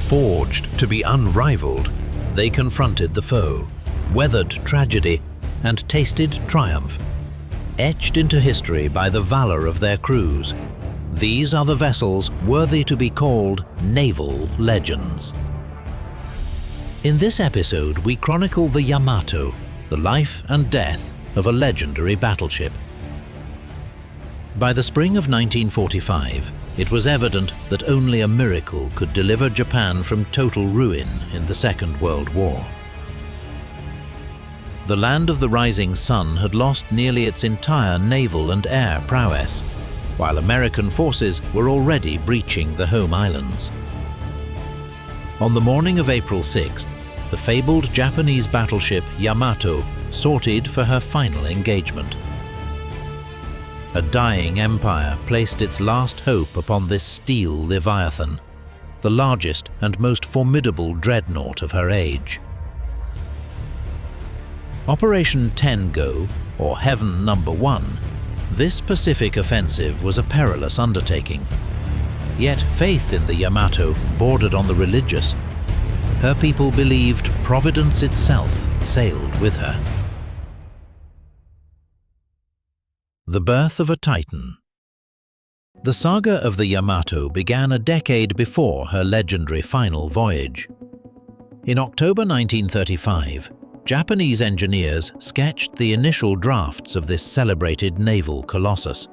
Forged to be unrivaled, they confronted the foe, weathered tragedy, and tasted triumph. Etched into history by the valor of their crews, these are the vessels worthy to be called naval legends. In this episode, we chronicle the Yamato, the life and death of a legendary battleship. By the spring of 1945, it was evident that only a miracle could deliver Japan from total ruin in the Second World War. The land of the rising sun had lost nearly its entire naval and air prowess, while American forces were already breaching the home islands. On the morning of April 6th, the fabled Japanese battleship Yamato sorted for her final engagement. A dying empire placed its last hope upon this steel leviathan, the largest and most formidable dreadnought of her age. Operation Tengo, or Heaven No. 1, this Pacific offensive was a perilous undertaking. Yet faith in the Yamato bordered on the religious. Her people believed Providence itself sailed with her. The birth of a Titan. The saga of the Yamato began a decade before her legendary final voyage. In October 1935, Japanese engineers sketched the initial drafts of this celebrated naval colossus.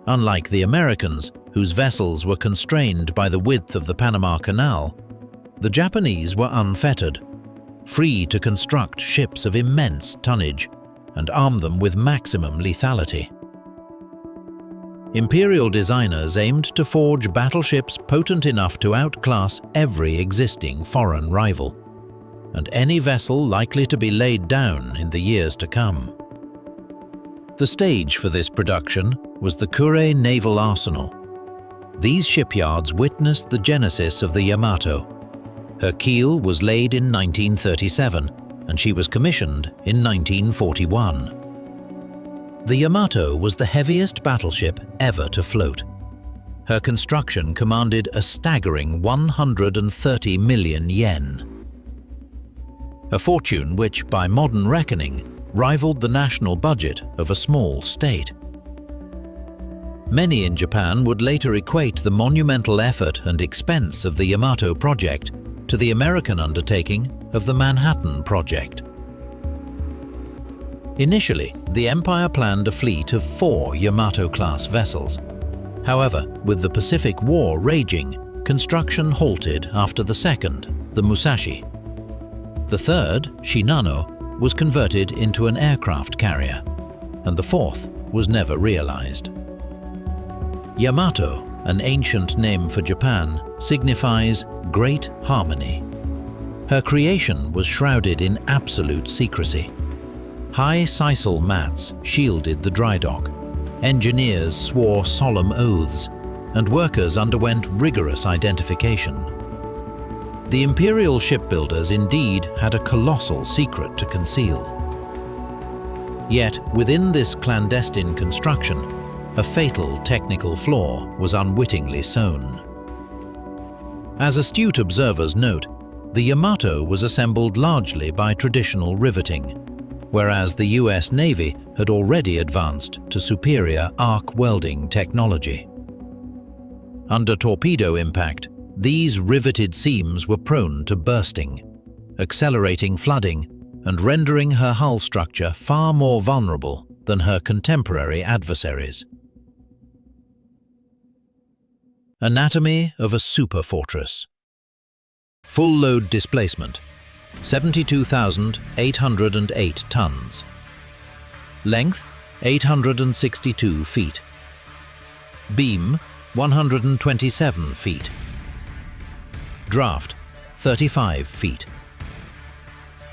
Unlike the Americans, whose vessels were constrained by the width of the Panama Canal, the Japanese were unfettered, free to construct ships of immense tonnage and arm them with maximum lethality. Imperial designers aimed to forge battleships potent enough to outclass every existing foreign rival, and any vessel likely to be laid down in the years to come. The stage for this production was the Kure Naval Arsenal. These shipyards witnessed the genesis of the Yamato. Her keel was laid in 1937, and she was commissioned in 1941. The Yamato was the heaviest battleship ever to float. Her construction commanded a staggering 130 million yen. A fortune which, by modern reckoning, rivaled the national budget of a small state. Many in Japan would later equate the monumental effort and expense of the Yamato project to the American undertaking of the Manhattan Project. Initially, the Empire planned a fleet of 4 Yamato-class vessels. However, with the Pacific War raging, construction halted after the second, the Musashi. The third, Shinano, was converted into an aircraft carrier, and the fourth was never realized. Yamato, an ancient name for Japan, signifies Great Harmony. Her creation was shrouded in absolute secrecy. High sisal mats shielded the dry dock, engineers swore solemn oaths, and workers underwent rigorous identification. The imperial shipbuilders indeed had a colossal secret to conceal. Yet, within this clandestine construction, a fatal technical flaw was unwittingly sown. As astute observers note, the Yamato was assembled largely by traditional riveting, whereas the US Navy had already advanced to superior arc welding technology. Under torpedo impact, these riveted seams were prone to bursting, accelerating flooding and rendering her hull structure far more vulnerable than her contemporary adversaries. Anatomy of a superfortress. Full load displacement, 72,808 tons. Length, 862 feet. Beam, 127 feet. Draft, 35 feet.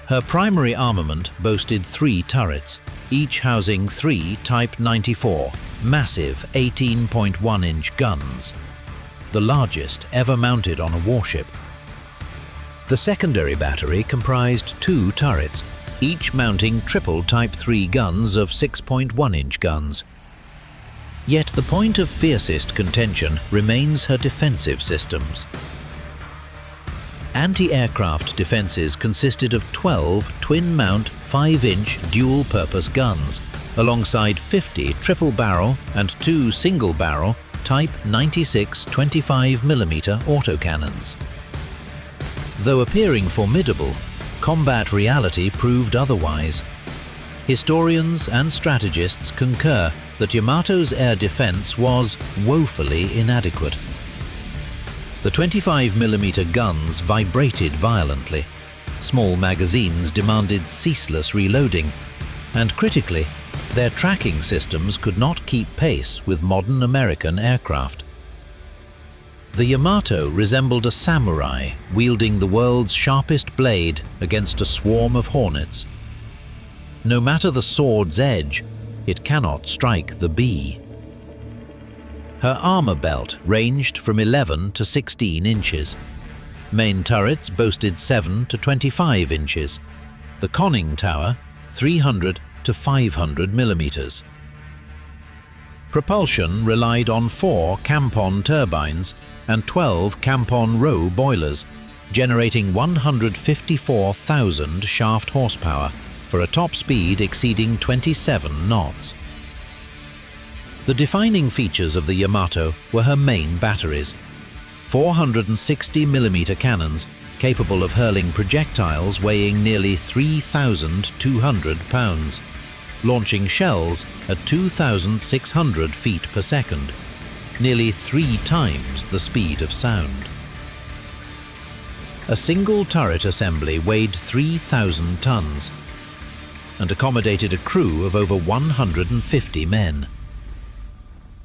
Her primary armament boasted 3 turrets, each housing 3 Type 94 massive 18.1-inch guns, the largest ever mounted on a warship. The secondary battery comprised 2 turrets, each mounting triple Type 3 guns of 6.1-inch guns. Yet the point of fiercest contention remains her defensive systems. Anti-aircraft defenses consisted of 12 twin-mount 5-inch dual-purpose guns, alongside 50 triple-barrel and 2 single-barrel Type 96 25mm autocannons. Though appearing formidable, combat reality proved otherwise. Historians and strategists concur that Yamato's air defense was woefully inadequate. The 25mm guns vibrated violently, small magazines demanded ceaseless reloading, and critically, their tracking systems could not keep pace with modern American aircraft. The Yamato resembled a samurai wielding the world's sharpest blade against a swarm of hornets. No matter the sword's edge, it cannot strike the bee. Her armor belt ranged from 11 to 16 inches. Main turrets boasted 7 to 25 inches. The conning tower, 300 to 500 millimeters. Propulsion relied on 4 Campon turbines and 12 Campon row boilers, generating 154,000 shaft horsepower for a top speed exceeding 27 knots. The defining features of the Yamato were her main batteries, 460mm cannons capable of hurling projectiles weighing nearly 3,200 pounds, launching shells at 2,600 feet per second, nearly 3 times the speed of sound. A single turret assembly weighed 3,000 tons and accommodated a crew of over 150 men.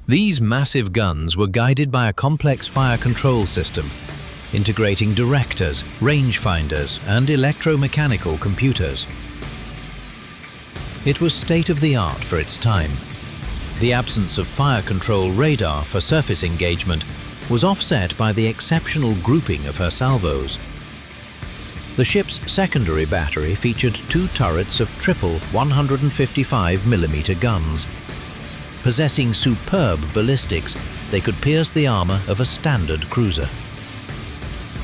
These massive guns were guided by a complex fire control system, integrating directors, rangefinders, and electromechanical computers. It was state-of-the-art for its time. The absence of fire control radar for surface engagement was offset by the exceptional grouping of her salvos. The ship's secondary battery featured 2 turrets of triple 155mm guns. Possessing superb ballistics, they could pierce the armor of a standard cruiser.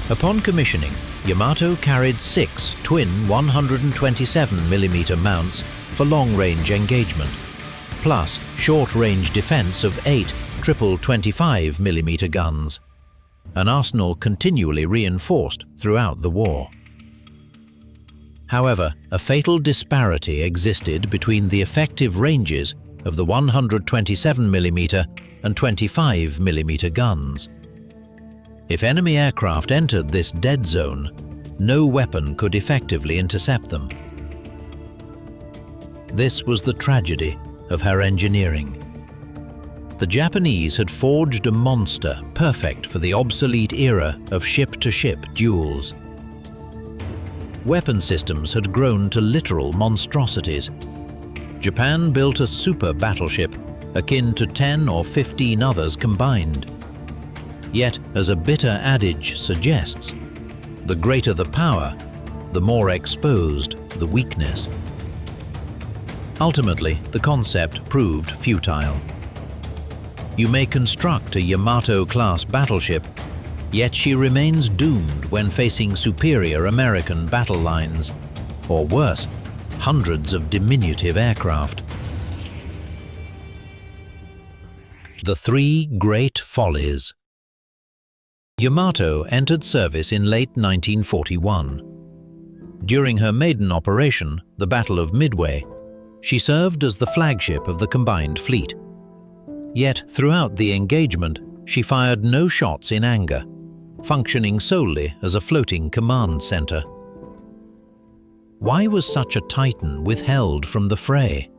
Upon commissioning, Yamato carried 6 twin 127mm mounts for long-range engagement, plus short-range defense of 8 triple 25mm guns, an arsenal continually reinforced throughout the war. However, a fatal disparity existed between the effective ranges of the 127mm and 25mm guns. If enemy aircraft entered this dead zone, no weapon could effectively intercept them. This was the tragedy of her engineering. The Japanese had forged a monster perfect for the obsolete era of ship-to-ship duels. Weapon systems had grown to literal monstrosities. Japan built a super-battleship akin to 10 or 15 others combined. Yet, as a bitter adage suggests, the greater the power, the more exposed the weakness. Ultimately, the concept proved futile. You may construct a Yamato-class battleship, yet she remains doomed when facing superior American battle lines, or worse, hundreds of diminutive aircraft. The 3 Great Follies. Yamato entered service in late 1941. During her maiden operation, the Battle of Midway, she served as the flagship of the combined fleet. Yet, throughout the engagement, she fired no shots in anger, functioning solely as a floating command center. Why was such a titan withheld from the fray?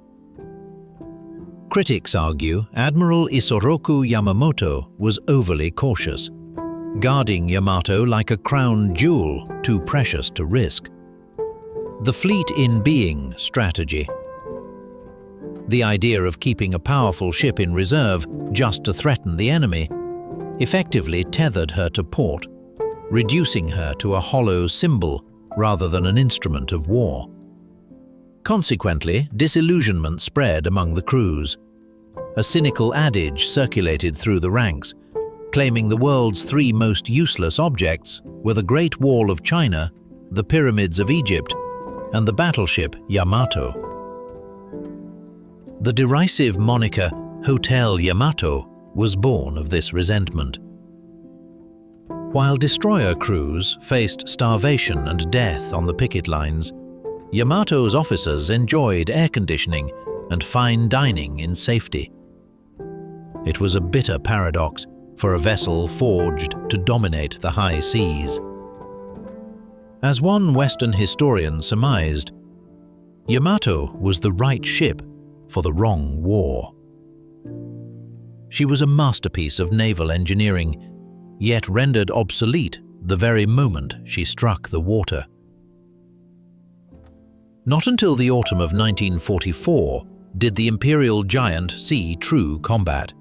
Critics argue Admiral Isoroku Yamamoto was overly cautious, guarding Yamato like a crown jewel too precious to risk. The fleet in being strategy. The idea of keeping a powerful ship in reserve just to threaten the enemy effectively tethered her to port, reducing her to a hollow symbol rather than an instrument of war. Consequently, disillusionment spread among the crews. A cynical adage circulated through the ranks: claiming the world's three most useless objects were the Great Wall of China, the Pyramids of Egypt, and the battleship Yamato. The derisive moniker Hotel Yamato was born of this resentment. While destroyer crews faced starvation and death on the picket lines, Yamato's officers enjoyed air conditioning and fine dining in safety. It was a bitter paradox for a vessel forged to dominate the high seas. As one Western historian surmised, Yamato was the right ship for the wrong war. She was a masterpiece of naval engineering, yet rendered obsolete the very moment she struck the water. Not until the autumn of 1944 did the Imperial giant see true combat.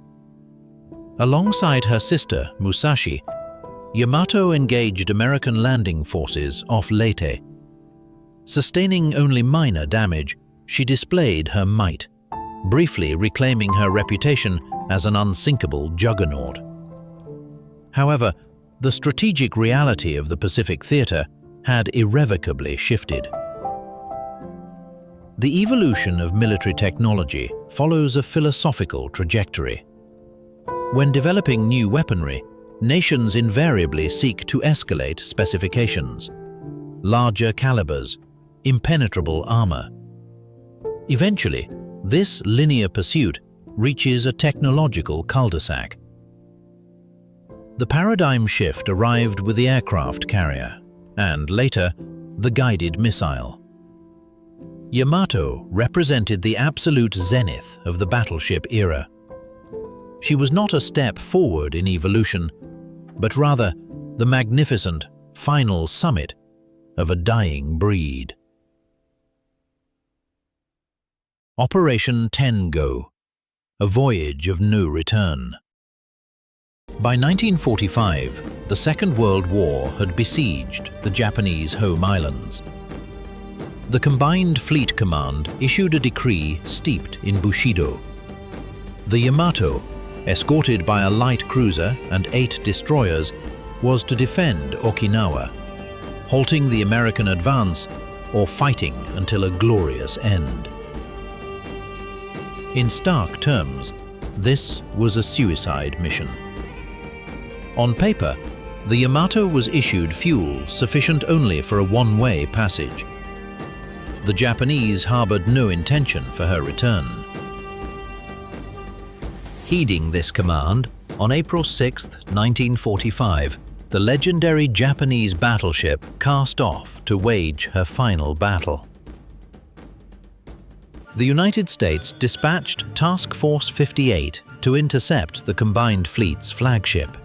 Alongside her sister, Musashi, Yamato engaged American landing forces off Leyte. Sustaining only minor damage, she displayed her might, briefly reclaiming her reputation as an unsinkable juggernaut. However, the strategic reality of the Pacific theater had irrevocably shifted. The evolution of military technology follows a philosophical trajectory. When developing new weaponry, nations invariably seek to escalate specifications: larger calibers, impenetrable armor. Eventually, this linear pursuit reaches a technological cul-de-sac. The paradigm shift arrived with the aircraft carrier, and later, the guided missile. Yamato represented the absolute zenith of the battleship era. She was not a step forward in evolution, but rather the magnificent final summit of a dying breed. Operation Tengo, a voyage of no return. By 1945, the Second World War had besieged the Japanese home islands. The Combined Fleet Command issued a decree steeped in Bushido. The Yamato, escorted by a light cruiser and 8 destroyers, was to defend Okinawa, halting the American advance or fighting until a glorious end. In stark terms, this was a suicide mission. On paper, the Yamato was issued fuel sufficient only for a one-way passage. The Japanese harbored no intention for her return. Heeding this command, on April 6, 1945, the legendary Japanese battleship cast off to wage her final battle. The United States dispatched Task Force 58 to intercept the combined fleet's flagship.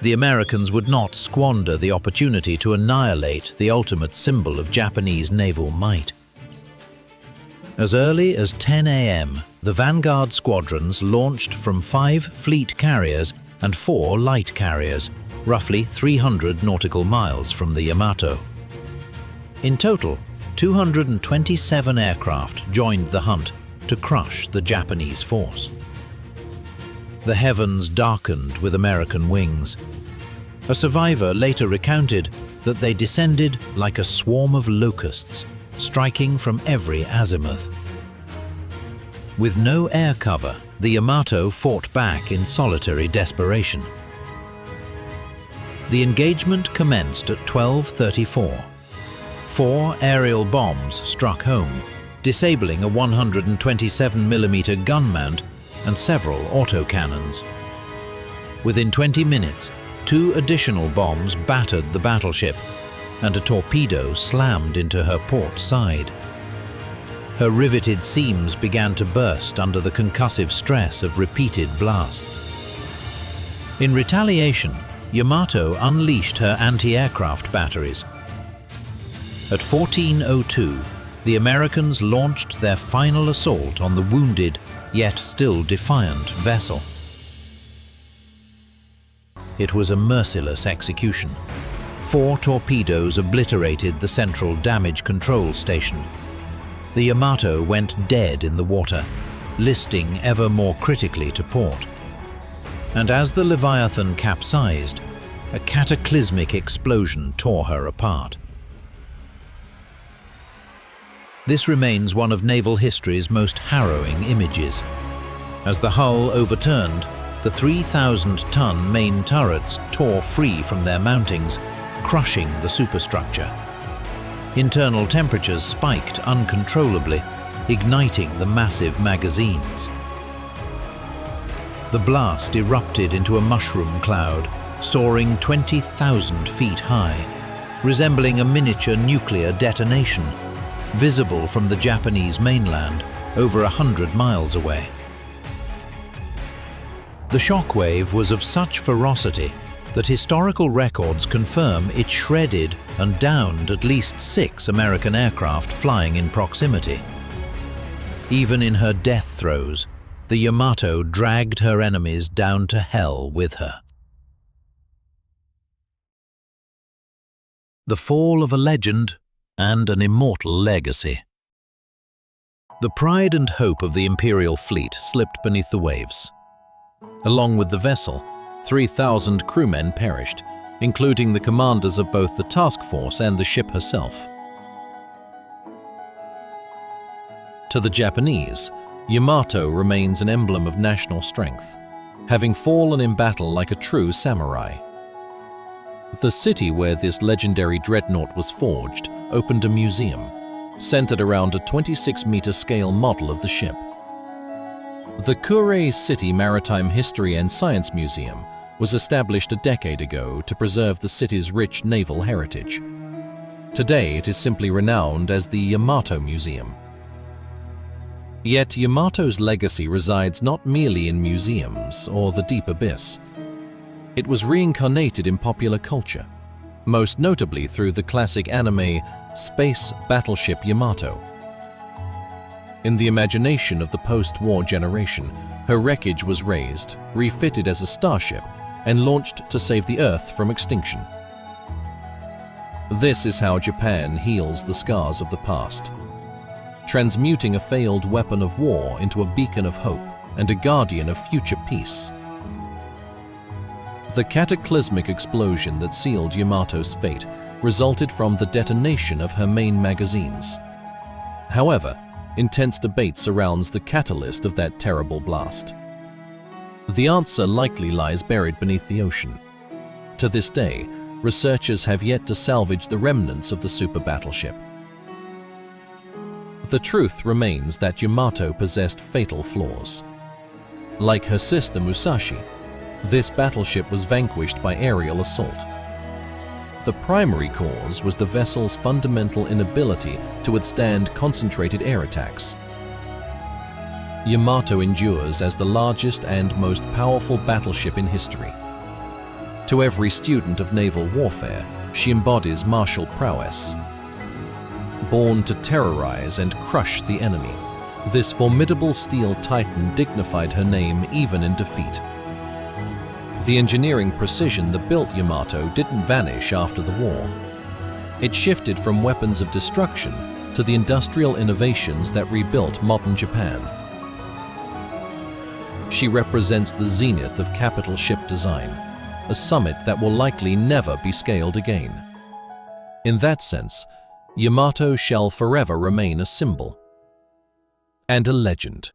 The Americans would not squander the opportunity to annihilate the ultimate symbol of Japanese naval might. As early as 10 a.m., the Vanguard squadrons launched from 5 fleet carriers and 4 light carriers, roughly 300 nautical miles from the Yamato. In total, 227 aircraft joined the hunt to crush the Japanese force. The heavens darkened with American wings. A survivor later recounted that they descended like a swarm of locusts, striking from every azimuth. With no air cover, the Yamato fought back in solitary desperation. The engagement commenced at 12:34. 4 aerial bombs struck home, disabling a 127mm gun mount and several autocannons. Within 20 minutes, 2 additional bombs battered the battleship, and a torpedo slammed into her port side. Her riveted seams began to burst under the concussive stress of repeated blasts. In retaliation, Yamato unleashed her anti-aircraft batteries. At 14:02, the Americans launched their final assault on the wounded, yet still defiant vessel. It was a merciless execution. 4 torpedoes obliterated the central damage control station. The Yamato went dead in the water, listing ever more critically to port. and as the Leviathan capsized, a cataclysmic explosion tore her apart. This remains one of naval history's most harrowing images. As the hull overturned, the 3,000-ton main turrets tore free from their mountings, crushing the superstructure. Internal temperatures spiked uncontrollably, igniting the massive magazines. The blast erupted into a mushroom cloud, soaring 20,000 feet high, resembling a miniature nuclear detonation, visible from the Japanese mainland over 100 miles away. The shockwave was of such ferocity that historical records confirm it shredded and downed at least 6 American aircraft flying in proximity. Even in her death throes, the Yamato dragged her enemies down to hell with her. The fall of a legend and an immortal legacy. The pride and hope of the Imperial fleet slipped beneath the waves. Along with the vessel, 3,000 crewmen perished, including the commanders of both the task force and the ship herself. To the Japanese, Yamato remains an emblem of national strength, having fallen in battle like a true samurai. The city where this legendary dreadnought was forged opened a museum, centered around a 26-meter scale model of the ship. The Kure City Maritime History and Science Museum was established a decade ago to preserve the city's rich naval heritage. Today it is simply renowned as the Yamato Museum. Yet Yamato's legacy resides not merely in museums or the deep abyss. It was reincarnated in popular culture, most notably through the classic anime Space Battleship Yamato. In the imagination of the post-war generation, her wreckage was raised, refitted as a starship, and launched to save the Earth from extinction. This is how Japan heals the scars of the past, transmuting a failed weapon of war into a beacon of hope and a guardian of future peace. The cataclysmic explosion that sealed Yamato's fate resulted from the detonation of her main magazines. However, intense debate surrounds the catalyst of that terrible blast. The answer likely lies buried beneath the ocean. To this day, researchers have yet to salvage the remnants of the super-battleship. The truth remains that Yamato possessed fatal flaws. Like her sister Musashi, this battleship was vanquished by aerial assault. The primary cause was the vessel's fundamental inability to withstand concentrated air attacks. Yamato endures as the largest and most powerful battleship in history. To every student of naval warfare, she embodies martial prowess. Born to terrorize and crush the enemy, this formidable steel titan dignified her name even in defeat. The engineering precision that built Yamato didn't vanish after the war. It shifted from weapons of destruction to the industrial innovations that rebuilt modern Japan. She represents the zenith of capital ship design, a summit that will likely never be scaled again. In that sense, Yamato shall forever remain a symbol and a legend.